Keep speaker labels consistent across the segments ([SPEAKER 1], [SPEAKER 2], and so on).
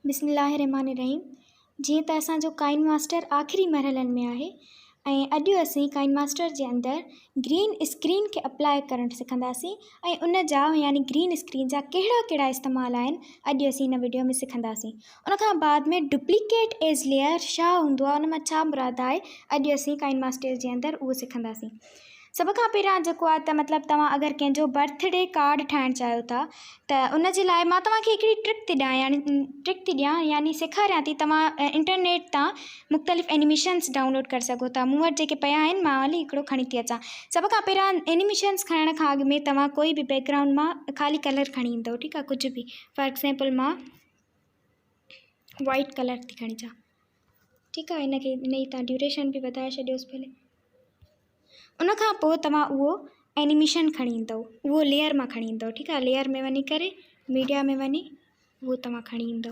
[SPEAKER 1] बिस्मिल्लाहिर्रहमानिर्रहीम। जीअं त असांजो काइन मास्टर आख़िरी मरहलनि में आहे ऐं अॼु असीं काइन मास्टर जे अंदरि ग्रीन स्क्रीन खे अप्लाई करणु सिखंदासीं ऐं उन जा यानी ग्रीन स्क्रीन जा कहिड़ा कहिड़ा इस्तेमालु आहिनि अॼु असीं हिन वीडियो में सिखंदासीं। उन खां बाद में डुप्लीकेट एज लेयर छा हूंदो आहे, उन मां छा मुराद आहे, अॼु असीं काइन मास्टर जे अंदरि उहो सिखंदासीं। सभ खां पहिरियां जेको आहे त मतिलबु तव्हां अगरि कंहिंजो बर्थडे कार्ड ठाहिणु चाहियो था त उन जे लाइ मां तव्हांखे हिकिड़ी ट्रिक थी ॾियां यानी सेखारियां थी। तव्हां इंटरनेट तां मुख़्तलिफ़ एनिमेशन्स डाउनलोड करे सघो था। मूं वटि जेके पिया आहिनि मां हली हिकिड़ो खणी थी अचां। सभ खां पहिरियां एनिमेशन्स खणण खां अॻु में तव्हां कोई बि बैकग्राउंड मां ख़ाली कलर खणी ईंदव, ठीकु आहे, कुझु बि। फॉर एक्ज़ाम्पल मां वाइट कलर थी खणी अचां, ठीकु आहे। हिन जी तव्हां ड्यूरेशन बि वधाए छॾियोसि भले। उन खां पोइ तव्हां उहो एनिमेशन खणी ईंदव, उहो लेयर मां खणी ईंदव, ठीकु आहे। लेयर में वञी करे मीडिया में वञी उहो तव्हां खणी ईंदव।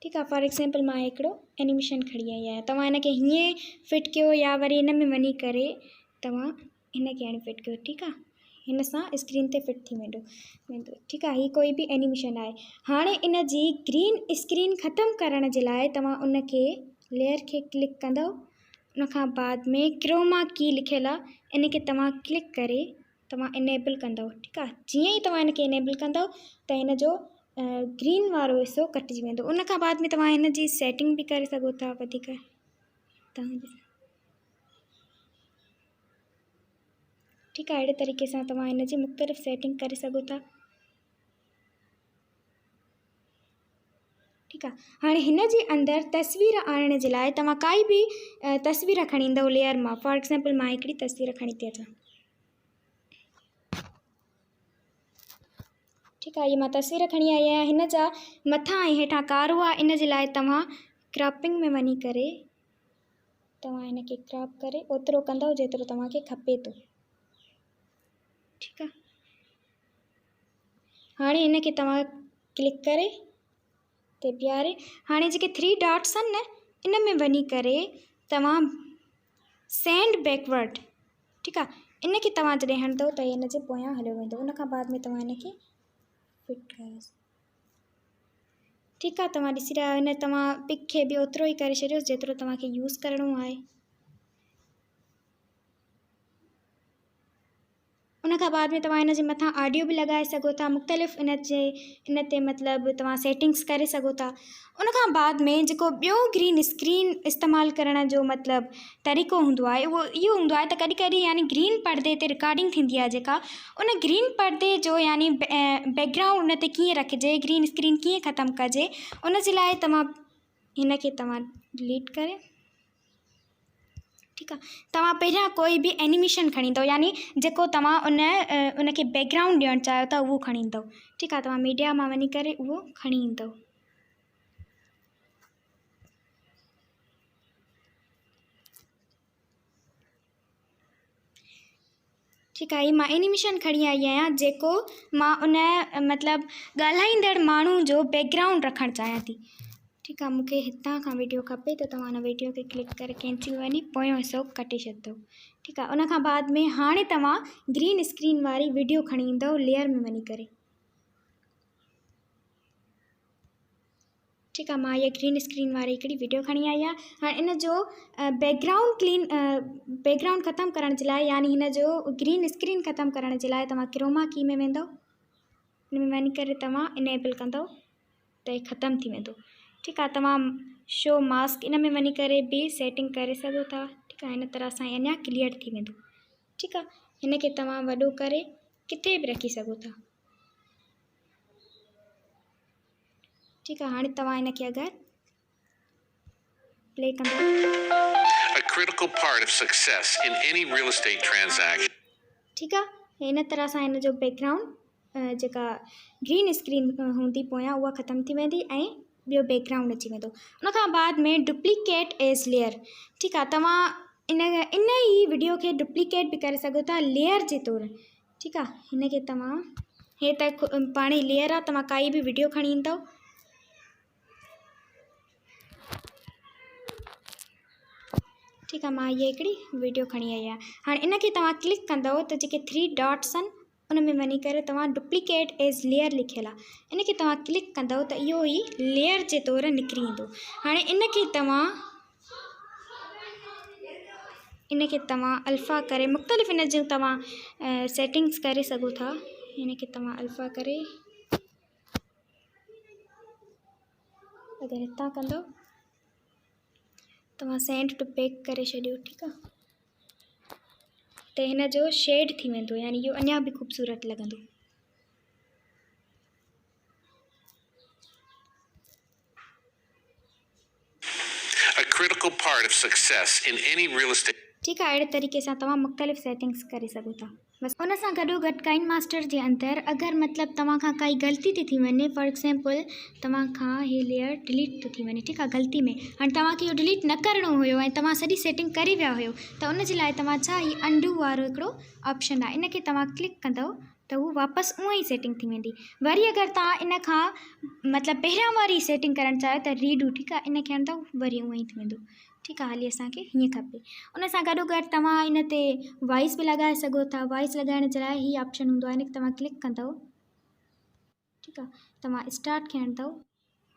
[SPEAKER 1] ठीकु आहे। फॉर एक्ज़ाम्पल मां हिकिड़ो एनिमेशन खणी आई आहियां। तव्हां हिन खे हीअं फिट कयो या वरी हिन में वञी करे तव्हां हिन खे हाणे फिट कयो, ठीकु आहे। हिन सां स्क्रीन ते फिट थी वेंदो, ठीकु आहे। हीअ कोई बि एनिमेशन आहे। हाणे इन जी ग्रीन स्क्रीन ख़तमु करण जे लाइ तव्हां उन खे लेयर खे क्लिक कंदव। उन खां बाद में क्रोमा की लिखियलु आहे, इन खे तव्हां क्लिक करे तव्हां इनेबल कंदव, ठीकु आहे। जीअं ई तव्हां इन खे इनेबल कंदव त हिन जो ग्रीन वारो हिसो कटिजी वेंदो। उन खां बाद में तव्हां हिन जी सेटिंग बि करे सघो था वधीक तव्हां, ठीकु आहे। अहिड़े तरीक़े सां तव्हां हिन जी मुख़्तलिफ़ सेटिंग करे सघो था, ठीकु आहे। हाणे हिन जे अंदरि तस्वीर आणण जे लाइ तव्हां काई बि तस्वीर खणी ईंदव लेयर मां। फॉर एक्ज़ाम्पल मां हिकिड़ी तस्वीर खणी थी अचां, ठीकु आहे। इहा मां तस्वीर खणी आई आहियां। हिन जा मथां ऐं हेठां कारो आहे, इन जे लाइ तव्हां क्रॉपिंग में वञी करे तव्हां हिन खे क्रॉप करे ओतिरो कंदव जेतिरो तव्हांखे खपे थो, ठीकु आहे। हाणे हिन खे तव्हां क्लिक करे ते बीहारे हाणे जेके 3 डॉट्स आहिनि न, इन में वञी करे तव्हां सेंड बैकवर्ड, ठीकु आहे, इन खे तव्हां जॾहिं हणंदव त हिन जे पोयां हलियो वेंदो। उन खां बाद में तव्हां हिन खे फिट कयोसि, ठीकु आहे। तव्हां ॾिसी रहिया आहियो, हिन तव्हां पिक खे बि ओतिरो ई करे छॾियोसि जेतिरो तव्हांखे यूज़ करिणो आहे। उन खां बाद में तव्हां हिन जे मथां ऑडियो बि लॻाए सघो था, मुख़्तलिफ़ इन ते मतिलबु तव्हां सेटिंग्स करे सघो था। उन खां बाद में जेको ॿियो ग्रीन स्क्रीन इस्तेमालु करण जो मतिलबु तरीक़ो हूंदो आहे उहो इहो हूंदो आहे त कॾहिं कॾहिं यानी ग्रीन परदे ते रिकॉर्डिंग थींदी आहे जेका, उन ग्रीन परदे जो यानी बैकग्राउंड उन ते कीअं रखिजे, ग्रीन स्क्रीन कीअं ख़तमु कजे, उन जे लाइ तव्हां हिन खे तव्हां डिलीट करे, ठीकु आहे। तव्हां पहिरियां कोई बि एनिमेशन खणी ईंदव यानी जेको तव्हां उन खे बैकग्राउंड ॾियणु चाहियो था उहो खणी ईंदव, ठीकु आहे। तव्हां मीडिया मां वञी करे उहो खणी ईंदव, ठीकु आहे। मां एनिमेशन खणी आई आहियां जेको मां उन मतिलबु ॻाल्हाईंदड़ माण्हू जो बैकग्राउंड रखणु चाहियां थी, ठीकु आहे। मूंखे हितां खां वीडियो खपे त तव्हां हुन वीडियो खे क्लिक करे कैंसिल वञी पोयों हिसो कटे छॾंदव, ठीकु आहे। उन खां बाद में हाणे तव्हां ग्रीन स्क्रीन वारी वीडियो खणी ईंदव लेयर में वञी करे, ठीकु आहे। मां इहा ग्रीन स्क्रीन वारी हिकिड़ी वीडियो खणी आई आहे। हाणे इन जो बैकग्राउंड ख़तमु करण जे लाइ यानी हिन जो ग्रीन स्क्रीन ख़तमु करण जे लाइ तव्हां क्रोमा की में वेंदव, हिन में वञी करे तव्हां इनेबल कंदव त इहे ख़तमु थी वेंदो, ठीकु आहे। तव्हां शो मास्क इन में वञी करे बि सेटिंग करे सघो था, ठीकु आहे। हिन तरह सां अञा क्लियर थी वेंदो, ठीकु आहे। हिन खे तव्हां वॾो करे किथे बि रखी सघो था, ठीकु आहे। हाणे तव्हां हिन खे अगरि प्ले कंदव,
[SPEAKER 2] A critical part of success in any real estate transaction.
[SPEAKER 1] ठीकु आहे। हिन तरह सां हिन जो बैकग्राउंड जेका ग्रीन स्क्रीन हूंदी पोयां उहा ख़तमु थी वेंदी ऐं ॿियो बैकग्राउंड अची वेंदो। उन खां बाद में डुप्लीकेट एज लेयर, ठीकु आहे। तव्हां इन ई वीडियो खे डुप्लीकेट बि करे सघो था लेयर जे तौरु, ठीकु आहे। हिन खे तव्हां हे त पाण ई लेयर आहे, तव्हां काई बि वीडियो खणी ईंदव, ठीकु आहे। मां इहा हिकिड़ी वीडियो खणी आई आहे। हाणे इनखे तव्हां क्लिक कंदव त जेके 3 डॉट्स आहिनि उन में वञी करे तव्हां डुप्लीकेट एज़ लेयर लिखियलु आहे, इनखे तव्हां क्लिक कंदव त इहो ई लेयर जे तौरु निकिरी ईंदो। हाणे इनखे तव्हां अल्फ़ा करे मुख़्तलिफ़ इन जूं तव्हां सेटिंग्स करे सघो था। इनखे तव्हां अल्फ़ा करे अगरि हितां कंदव तव्हां सेंड टू बैक करे छॾियो, ठीकु आहे, त हिन जो शेड थी वेंदो, यानी इहो अञा बि ख़ूबसूरत लॻंदो।
[SPEAKER 2] A critical part of success in any real estate.
[SPEAKER 1] ठीकु आहे। अहिड़े तरीक़े सां तव्हां मुख़्तलिफ़ सेटिंग्स करे सघो था। बसि उन सां गॾोगॾु काइन मास्टर जे अंदरि अगरि मतिलबु तव्हां खां काई ग़लती थी वञे, फॉर एग्ज़ाम्पल तव्हां खां हीअ लेयर डिलीट थो थी वञे, ठीकु आहे, ग़लती में, हाणे तव्हांखे इहो डिलीट न करिणो हुयो ऐं तव्हां सॼी सेटिंग करे विया हुयो, त उन जे लाइ तव्हां छा हीअ अंडू वारो हिकिड़ो ऑप्शन आहे, इनखे तव्हां क्लिक कंदव त हू वापसि उहा ई सेटिंग थी वेंदी। वरी अगरि तव्हां इन खां मतिलबु पहिरियां वारी सेटिंग करणु चाहियो त रीडू, ठीकु आहे, इनखे हणंदव वरी उहा ई थी वेंदो। ठीकु आहे, हाली असांखे हीअं खपे। उन सां गॾोगॾु तव्हां इन ते वॉइस बि लॻाए सघो था। वॉइस लॻाइण जे लाइ हीअ ऑप्शन हूंदो आहे, इनखे तव्हां क्लिक कंदव, ठीकु आहे, तव्हां स्टार्ट खे हणंदव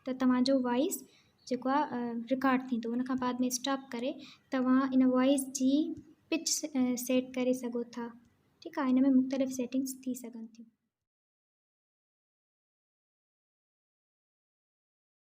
[SPEAKER 1] त तव्हांजो वॉइस जेको आहे रिकॉर्ड थींदो। उन खां बाद में स्टॉप करे तव्हां इन वॉइस जी पिच सेट करे सघो था। ठीकु आहे, हिन में मुख़्तलिफ़ सेटिंग्स थी सघनि थियूं।